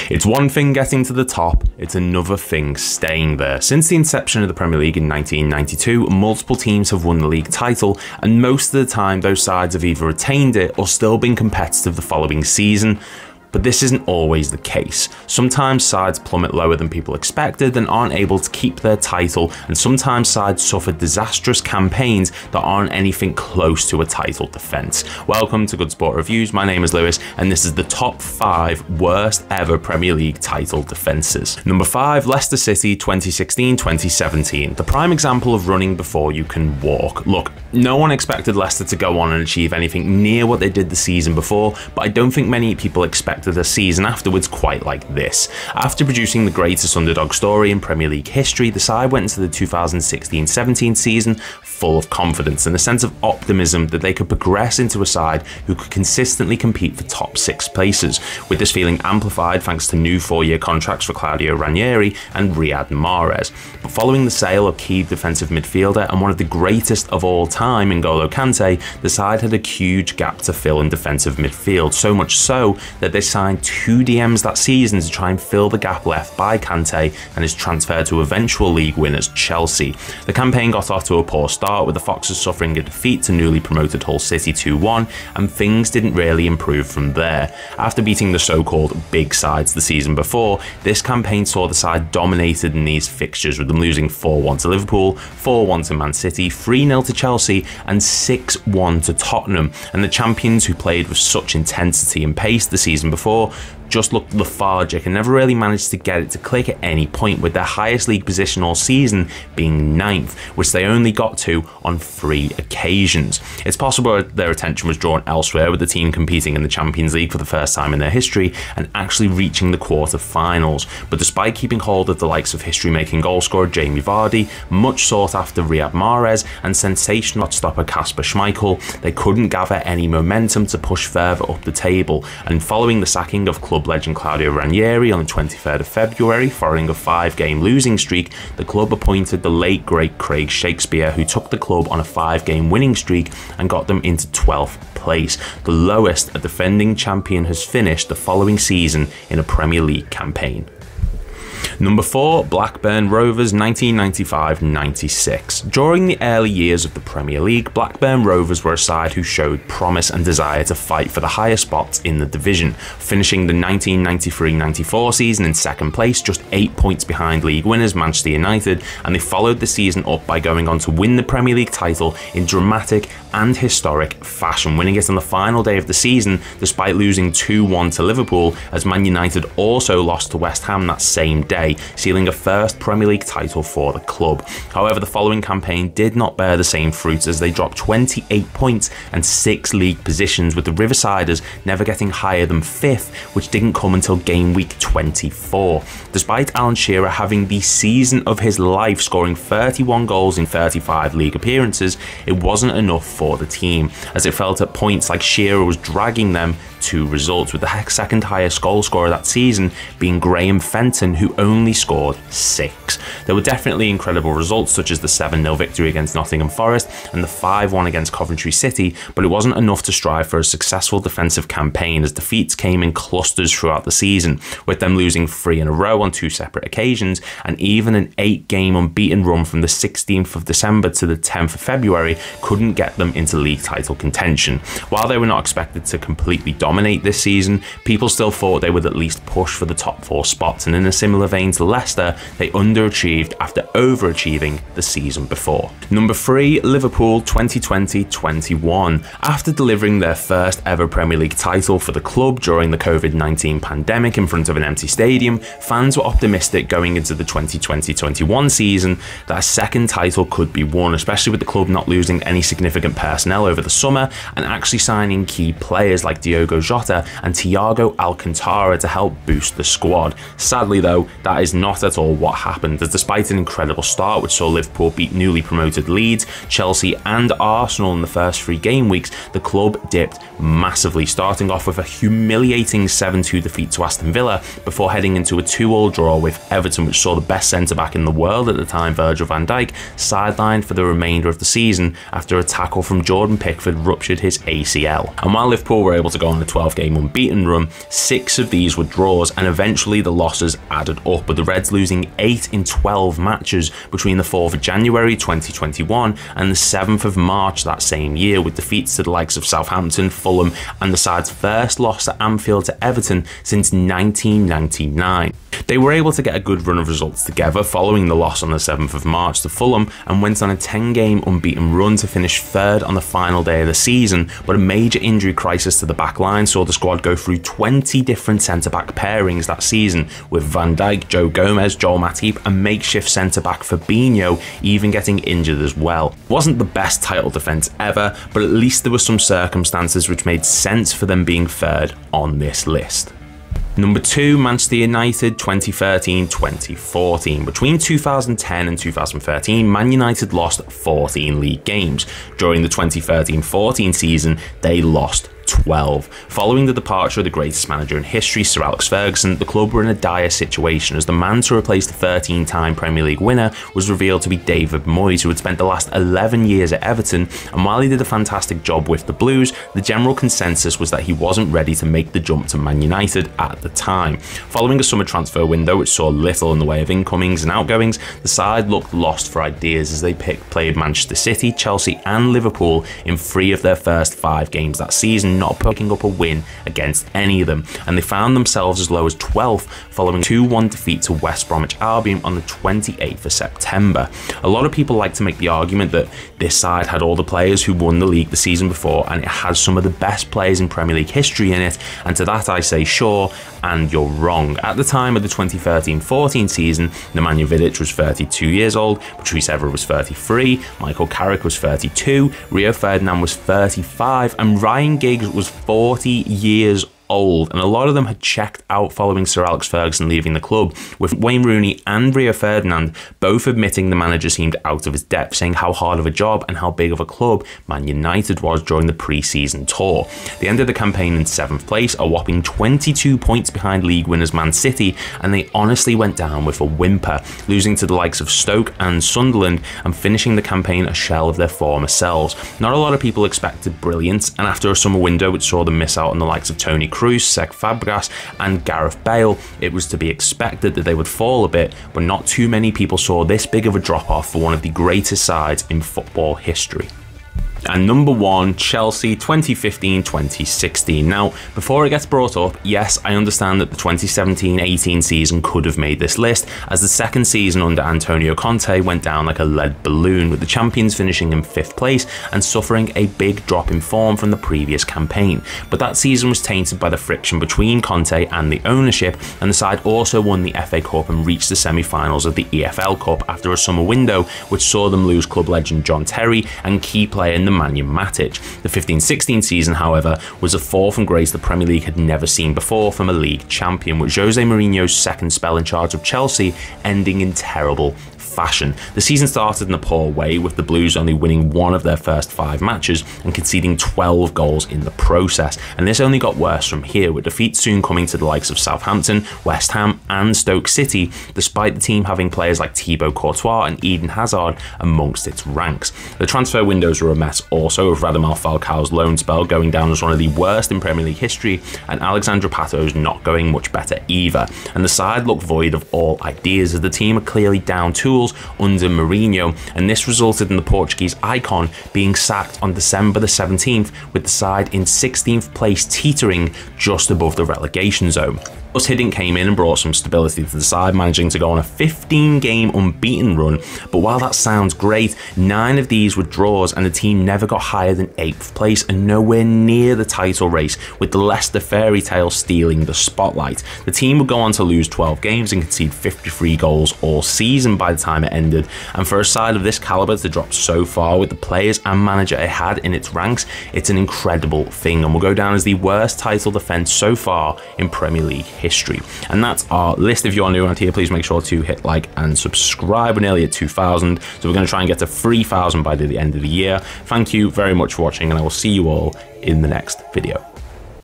It's one thing getting to the top, it's another thing staying there. Since the inception of the Premier League in 1992, multiple teams have won the league title, and most of the time those sides have either retained it or still been competitive the following season. But this isn't always the case. Sometimes sides plummet lower than people expected and aren't able to keep their title, and sometimes sides suffer disastrous campaigns that aren't anything close to a title defence. Welcome to Good Sport Reviews, my name is Lewis, and this is the top 5 worst ever Premier League title defences. Number 5, Leicester City 2016-2017. The prime example of running before you can walk. Look, no one expected Leicester to go on and achieve anything near what they did the season before, but I don't think many people expected the season afterwards quite like this. After producing the greatest underdog story in Premier League history, the side went into the 2016-17 season full of confidence and a sense of optimism that they could progress into a side who could consistently compete for top 6 places, with this feeling amplified thanks to new 4-year contracts for Claudio Ranieri and Riyad Mahrez. But following the sale of key defensive midfielder and one of the greatest of all time in N'Golo Kante, the side had a huge gap to fill in defensive midfield, so much so that they signed 2 DMs that season to try and fill the gap left by Kante and his transfer to eventual league winners Chelsea. The campaign got off to a poor start, with the Foxes suffering a defeat to newly promoted Hull City 2-1, and things didn't really improve from there. After beating the so-called big sides the season before, this campaign saw the side dominated in these fixtures, with them losing 4-1 to Liverpool, 4-1 to Man City, 3-0 to Chelsea and 6-1 to Tottenham, and the champions, who played with such intensity and pace the season before, just looked lethargic and never really managed to get it to click at any point, with their highest league position all season being 9th, which they only got to on 3 occasions. It's possible their attention was drawn elsewhere, with the team competing in the Champions League for the first time in their history and actually reaching the quarter-finals. But despite keeping hold of the likes of history-making goalscorer Jamie Vardy, much sought after Riyad Mahrez and sensational stopper Kasper Schmeichel, they couldn't gather any momentum to push further up the table, and following the sacking of club legend Claudio Ranieri on the 23rd of February, following a 5-game losing streak, the club appointed the late great Craig Shakespeare, who took the club on a 5-game winning streak and got them into 12th place, the lowest a defending champion has finished the following season in a Premier League campaign. Number 4, Blackburn Rovers 1995-96. During the early years of the Premier League, Blackburn Rovers were a side who showed promise and desire to fight for the higher spots in the division, finishing the 1993-94 season in 2nd place, just 8 points behind league winners Manchester United, and they followed the season up by going on to win the Premier League title in dramatic and historic fashion, winning it on the final day of the season despite losing 2-1 to Liverpool, as Man United also lost to West Ham that same day, sealing a first Premier League title for the club. However, the following campaign did not bear the same fruits, as they dropped 28 points and 6 league positions, with the Riversiders never getting higher than 5th, which didn't come until game week 24. Despite Alan Shearer having the season of his life, scoring 31 goals in 35 league appearances, it wasn't enough for the team, as it felt at points like Shearer was dragging them to results, with the second highest goal scorer that season being Graham Fenton, who only scored 6. There were definitely incredible results, such as the 7-0 victory against Nottingham Forest and the 5-1 against Coventry City, but it wasn't enough to strive for a successful defensive campaign, as defeats came in clusters throughout the season, with them losing 3 in a row on 2 separate occasions, and even an 8-game unbeaten run from the 16th of December to the 10th of February couldn't get them into league title contention. While they were not expected to completely dominate this season, people still thought they would at least push for the top 4 spots, and in a similar vein to Leicester, they underachieved after overachieving the season before. Number 3, Liverpool 2020-21. After delivering their first ever Premier League title for the club during the COVID-19 pandemic in front of an empty stadium, fans were optimistic going into the 2020-21 season that a second title could be won, especially with the club not losing any significant personnel over the summer and actually signing key players like Diogo Jota and Thiago Alcantara to help boost the squad. Sadly though, That is not at all what happened, as despite an incredible start which saw Liverpool beat newly promoted Leeds, Chelsea and Arsenal in the first 3 game weeks, the club dipped massively, starting off with a humiliating 7-2 defeat to Aston Villa before heading into a 2-2 draw with Everton, which saw the best centre-back in the world at the time, Virgil van Dijk, sidelined for the remainder of the season after a tackle from Jordan Pickford ruptured his ACL. And while Liverpool were able to go on a 12-game unbeaten run, 6 of these were draws, and eventually the losses added up, with the Reds losing 8 in 12 matches between the 4th of January 2021 and the 7th of March that same year, with defeats to the likes of Southampton, Fulham, and the side's first loss at Anfield to Everton since 1999. They were able to get a good run of results together following the loss on the 7th of March to Fulham, and went on a 10-game unbeaten run to finish 3rd on the final day of the season, but a major injury crisis to the back line saw the squad go through 20 different centre-back pairings that season, with Van Dijk, Joe Gomez, Joel Matip and makeshift centre-back Fabinho even getting injured as well. It wasn't the best title defence ever, but at least there were some circumstances which made sense for them being 3rd on this list. Number 2, Manchester United 2013-2014. Between 2010 and 2013, Man United lost 14 league games. During the 2013-14 season, they lost 12. Following the departure of the greatest manager in history, Sir Alex Ferguson, the club were in a dire situation, as the man to replace the 13-time Premier League winner was revealed to be David Moyes, who had spent the last 11 years at Everton, and while he did a fantastic job with the Blues, the general consensus was that he wasn't ready to make the jump to Man United at the time. Following a summer transfer window which saw little in the way of incomings and outgoings, the side looked lost for ideas as they played Manchester City, Chelsea and Liverpool in 3 of their first 5 games that season, not picking up a win against any of them, and they found themselves as low as 12th following a 2-1 defeat to West Bromwich Albion on the 28th of September. A lot of people like to make the argument that this side had all the players who won the league the season before, and it has some of the best players in Premier League history in it, and to that I say sure, and you're wrong. At the time of the 2013-14 season, Nemanja Vidic was 32 years old, Patrice Evra was 33, Michael Carrick was 32, Rio Ferdinand was 35, and Ryan Giggs was 40 years old, and a lot of them had checked out following Sir Alex Ferguson leaving the club, with Wayne Rooney and Rio Ferdinand both admitting the manager seemed out of his depth, saying how hard of a job and how big of a club Man United was during the pre-season tour. They ended the campaign in 7th place, a whopping 22 points behind league winners Man City, and they honestly went down with a whimper, losing to the likes of Stoke and Sunderland and finishing the campaign a shell of their former selves. Not a lot of people expected brilliance, and after a summer window which saw them miss out on the likes of Toni Kroos, Cesc Fabregas and Gareth Bale, it was to be expected that they would fall a bit, but not too many people saw this big of a drop-off for one of the greatest sides in football history. And number 1, Chelsea 2015-2016. Now, before it gets brought up, yes, I understand that the 2017-18 season could have made this list, as the second season under Antonio Conte went down like a lead balloon, with the champions finishing in 5th place and suffering a big drop in form from the previous campaign. But that season was tainted by the friction between Conte and the ownership, and the side also won the FA Cup and reached the semi-finals of the EFL Cup after a summer window which saw them lose club legend John Terry and key player Nemanja Matic. The 15-16 season, however, was a fall from grace the Premier League had never seen before from a league champion, with Jose Mourinho's second spell in charge of Chelsea ending in terrible fashion. The season started in a poor way, with the Blues only winning 1 of their first 5 matches and conceding 12 goals in the process, and this only got worse from here, with defeats soon coming to the likes of Southampton, West Ham and Stoke City, despite the team having players like Thibaut Courtois and Eden Hazard amongst its ranks. The transfer windows were a mess also, with Radamel Falcao's loan spell going down as one of the worst in Premier League history, and Alexandre Pato's not going much better either, and the side looked void of all ideas, as the team are clearly down tools under Mourinho, and this resulted in the Portuguese icon being sacked on December the 17th, with the side in 16th place, teetering just above the relegation zone. Plus, Hiddink came in and brought some stability to the side, managing to go on a 15-game unbeaten run, but while that sounds great, 9 of these were draws and the team never got higher than 8th place and nowhere near the title race, with the Leicester fairy tale stealing the spotlight. The team would go on to lose 12 games and concede 53 goals all season by the time it ended, and for a side of this calibre to drop so far with the players and manager it had in its ranks, it's an incredible thing and will go down as the worst title defence so far in Premier League history. And that's our list. If you are new around here, please make sure to hit like and subscribe. We're nearly at 2,000, so we're going to try and get to 3,000 by the end of the year. Thank you very much for watching, and I will see you all in the next video.